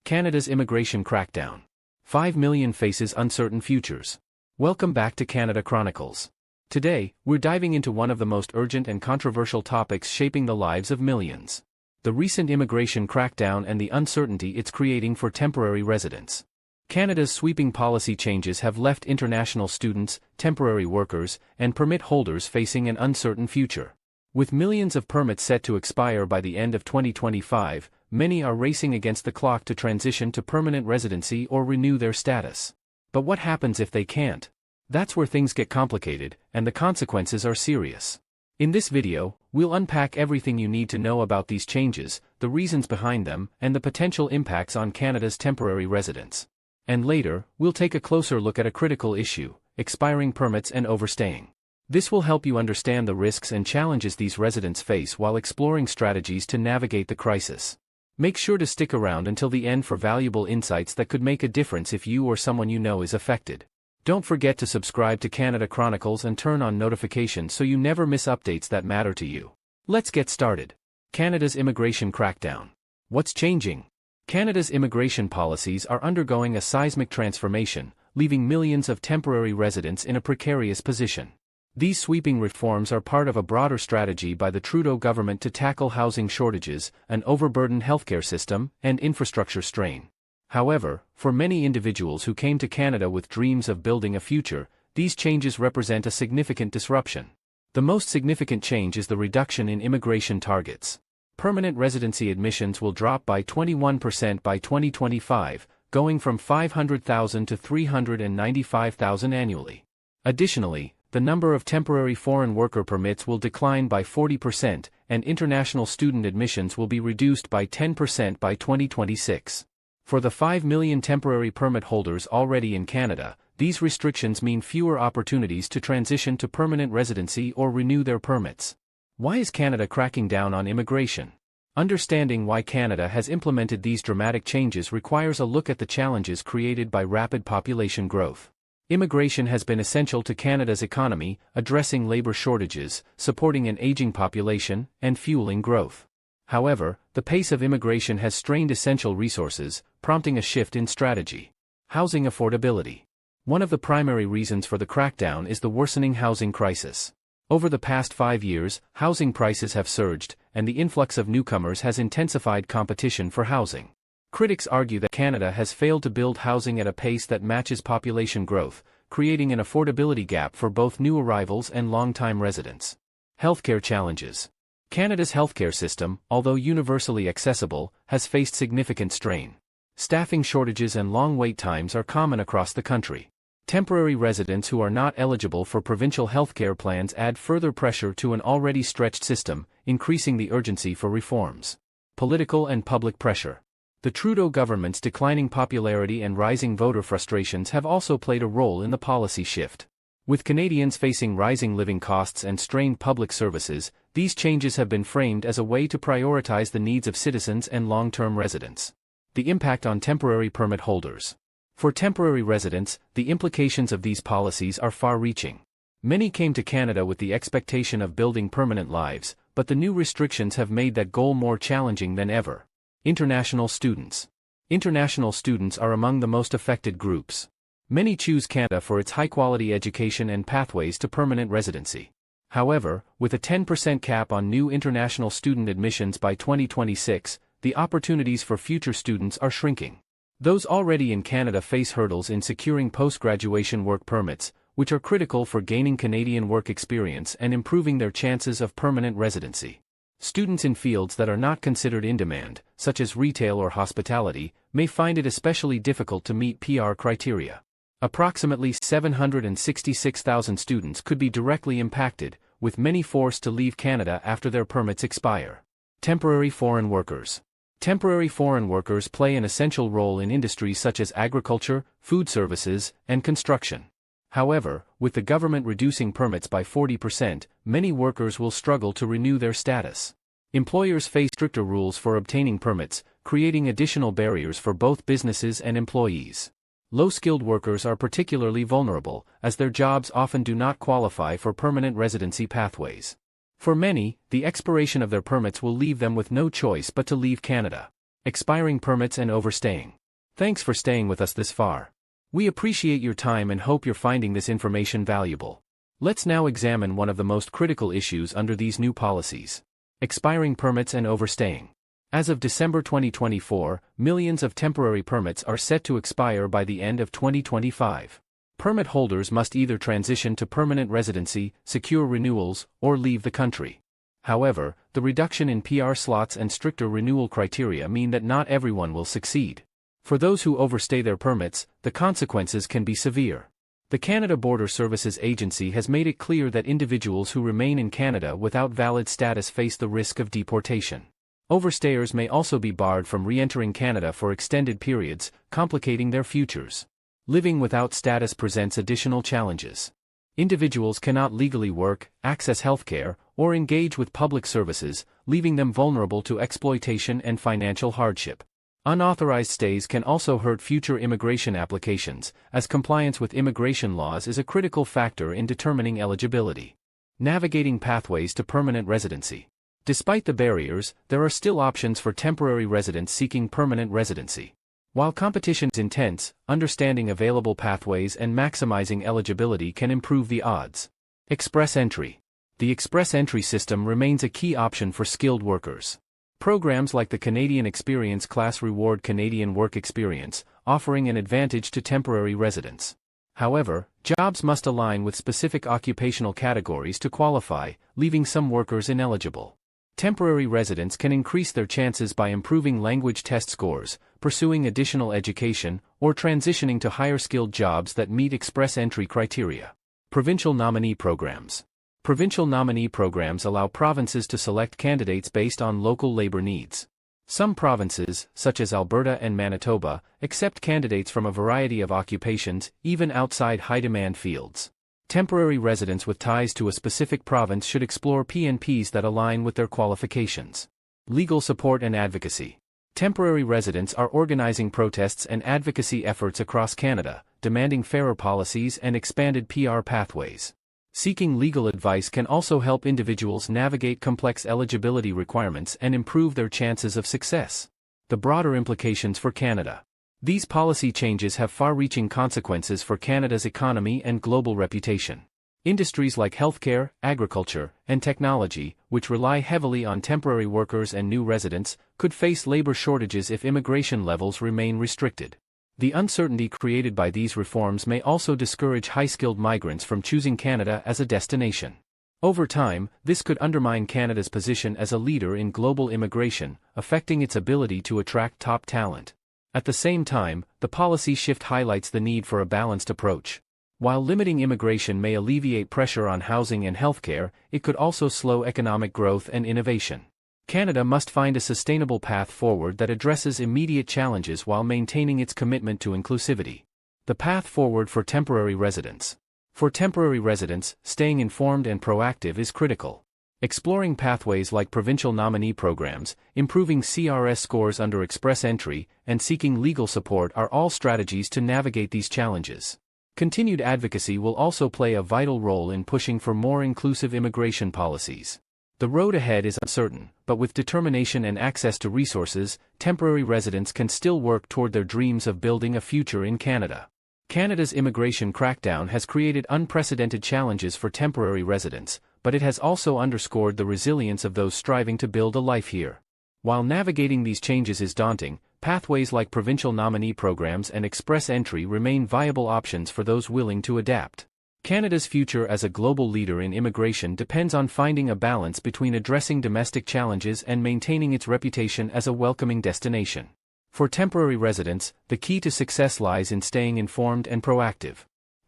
Canada's immigration crackdown. 5 million faces uncertain futures. Welcome back to Canada Chronicles. Today, we're diving into one of the most urgent and controversial topics shaping the lives of millions. The recent immigration crackdown and the uncertainty it's creating for temporary residents. Canada's sweeping policy changes have left international students, temporary workers, and permit holders facing an uncertain future. With millions of permits set to expire by the end of 2025, many are racing against the clock to transition to permanent residency or renew their status. But what happens if they can't? That's where things get complicated, and the consequences are serious. In this video, we'll unpack everything you need to know about these changes, the reasons behind them, and the potential impacts on Canada's temporary residents. And later, we'll take a closer look at a critical issue: expiring permits and overstaying. This will help you understand the risks and challenges these residents face while exploring strategies to navigate the crisis. Make sure to stick around until the end for valuable insights that could make a difference if you or someone you know is affected. Don't forget to subscribe to Canada Chronicles and turn on notifications so you never miss updates that matter to you. Let's get started. Canada's immigration crackdown. What's changing? Canada's immigration policies are undergoing a seismic transformation, leaving millions of temporary residents in a precarious position. These sweeping reforms are part of a broader strategy by the Trudeau government to tackle housing shortages, an overburdened healthcare system, and infrastructure strain. However, for many individuals who came to Canada with dreams of building a future, these changes represent a significant disruption. The most significant change is the reduction in immigration targets. Permanent residency admissions will drop by 21% by 2025, going from 500,000 to 395,000 annually. Additionally, the number of temporary foreign worker permits will decline by 40%, and international student admissions will be reduced by 10% by 2026. For the 5 million temporary permit holders already in Canada, these restrictions mean fewer opportunities to transition to permanent residency or renew their permits. Why is Canada cracking down on immigration? Understanding why Canada has implemented these dramatic changes requires a look at the challenges created by rapid population growth. Immigration has been essential to Canada's economy, addressing labor shortages, supporting an aging population, and fueling growth. However, the pace of immigration has strained essential resources, prompting a shift in strategy. Housing affordability. One of the primary reasons for the crackdown is the worsening housing crisis. Over the past 5 years, housing prices have surged, and the influx of newcomers has intensified competition for housing. Critics argue that Canada has failed to build housing at a pace that matches population growth, creating an affordability gap for both new arrivals and long-time residents. Healthcare challenges. Canada's healthcare system, although universally accessible, has faced significant strain. Staffing shortages and long wait times are common across the country. Temporary residents who are not eligible for provincial healthcare plans add further pressure to an already stretched system, increasing the urgency for reforms. Political and public pressure. The Trudeau government's declining popularity and rising voter frustrations have also played a role in the policy shift. With Canadians facing rising living costs and strained public services, these changes have been framed as a way to prioritize the needs of citizens and long-term residents. The impact on temporary permit holders. For temporary residents, the implications of these policies are far-reaching. Many came to Canada with the expectation of building permanent lives, but the new restrictions have made that goal more challenging than ever. International students. International students are among the most affected groups. Many choose Canada for its high-quality education and pathways to permanent residency. However, with a 10% cap on new international student admissions by 2026, the opportunities for future students are shrinking. Those already in Canada face hurdles in securing post-graduation work permits, which are critical for gaining Canadian work experience and improving their chances of permanent residency. Students in fields that are not considered in demand, such as retail or hospitality, may find it especially difficult to meet PR criteria. Approximately 766,000 students could be directly impacted, with many forced to leave Canada after their permits expire. Temporary foreign workers. Temporary foreign workers play an essential role in industries such as agriculture, food services, and construction. However, with the government reducing permits by 40%, many workers will struggle to renew their status. Employers face stricter rules for obtaining permits, creating additional barriers for both businesses and employees. Low-skilled workers are particularly vulnerable, as their jobs often do not qualify for permanent residency pathways. For many, the expiration of their permits will leave them with no choice but to leave Canada. Expiring permits and overstaying. Thanks for staying with us this far. We appreciate your time and hope you're finding this information valuable. Let's now examine one of the most critical issues under these new policies: expiring permits and overstaying. As of December 2024, millions of temporary permits are set to expire by the end of 2025. Permit holders must either transition to permanent residency, secure renewals, or leave the country. However, the reduction in PR slots and stricter renewal criteria mean that not everyone will succeed. For those who overstay their permits, the consequences can be severe. The Canada Border Services Agency has made it clear that individuals who remain in Canada without valid status face the risk of deportation. Overstayers may also be barred from re-entering Canada for extended periods, complicating their futures. Living without status presents additional challenges. Individuals cannot legally work, access healthcare, or engage with public services, leaving them vulnerable to exploitation and financial hardship. Unauthorized stays can also hurt future immigration applications, as compliance with immigration laws is a critical factor in determining eligibility. Navigating pathways to permanent residency. Despite the barriers, there are still options for temporary residents seeking permanent residency. While competition is intense, understanding available pathways and maximizing eligibility can improve the odds. Express entry. The express entry system remains a key option for skilled workers. Programs like the Canadian Experience class reward Canadian work experience, offering an advantage to temporary residents. However, jobs must align with specific occupational categories to qualify, leaving some workers ineligible. Temporary residents can increase their chances by improving language test scores, pursuing additional education, or transitioning to higher-skilled jobs that meet express entry criteria. Provincial Nominee Programs. Provincial nominee programs allow provinces to select candidates based on local labor needs. Some provinces, such as Alberta and Manitoba, accept candidates from a variety of occupations, even outside high-demand fields. Temporary residents with ties to a specific province should explore PNPs that align with their qualifications. Legal support and advocacy. Temporary residents are organizing protests and advocacy efforts across Canada, demanding fairer policies and expanded PR pathways. Seeking legal advice can also help individuals navigate complex eligibility requirements and improve their chances of success. The broader implications for Canada. These policy changes have far-reaching consequences for Canada's economy and global reputation. Industries like healthcare, agriculture, and technology, which rely heavily on temporary workers and new residents, could face labor shortages if immigration levels remain restricted. The uncertainty created by these reforms may also discourage high-skilled migrants from choosing Canada as a destination. Over time, this could undermine Canada's position as a leader in global immigration, affecting its ability to attract top talent. At the same time, the policy shift highlights the need for a balanced approach. While limiting immigration may alleviate pressure on housing and healthcare, it could also slow economic growth and innovation. Canada must find a sustainable path forward that addresses immediate challenges while maintaining its commitment to inclusivity. The path forward for temporary residents. For temporary residents, staying informed and proactive is critical. Exploring pathways like provincial nominee programs, improving CRS scores under express entry, and seeking legal support are all strategies to navigate these challenges. Continued advocacy will also play a vital role in pushing for more inclusive immigration policies. The road ahead is uncertain, but with determination and access to resources, temporary residents can still work toward their dreams of building a future in Canada. Canada's immigration crackdown has created unprecedented challenges for temporary residents, but it has also underscored the resilience of those striving to build a life here. While navigating these changes is daunting, pathways like provincial nominee programs and express entry remain viable options for those willing to adapt. Canada's future as a global leader in immigration depends on finding a balance between addressing domestic challenges and maintaining its reputation as a welcoming destination. For temporary residents, the key to success lies in staying informed and proactive.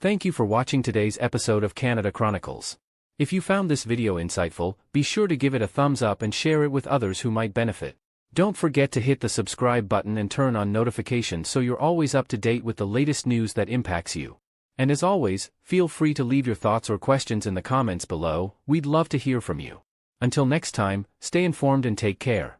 Thank you for watching today's episode of Canada Chronicles. If you found this video insightful, be sure to give it a thumbs up and share it with others who might benefit. Don't forget to hit the subscribe button and turn on notifications so you're always up to date with the latest news that impacts you. And as always, feel free to leave your thoughts or questions in the comments below. We'd love to hear from you. Until next time, stay informed and take care.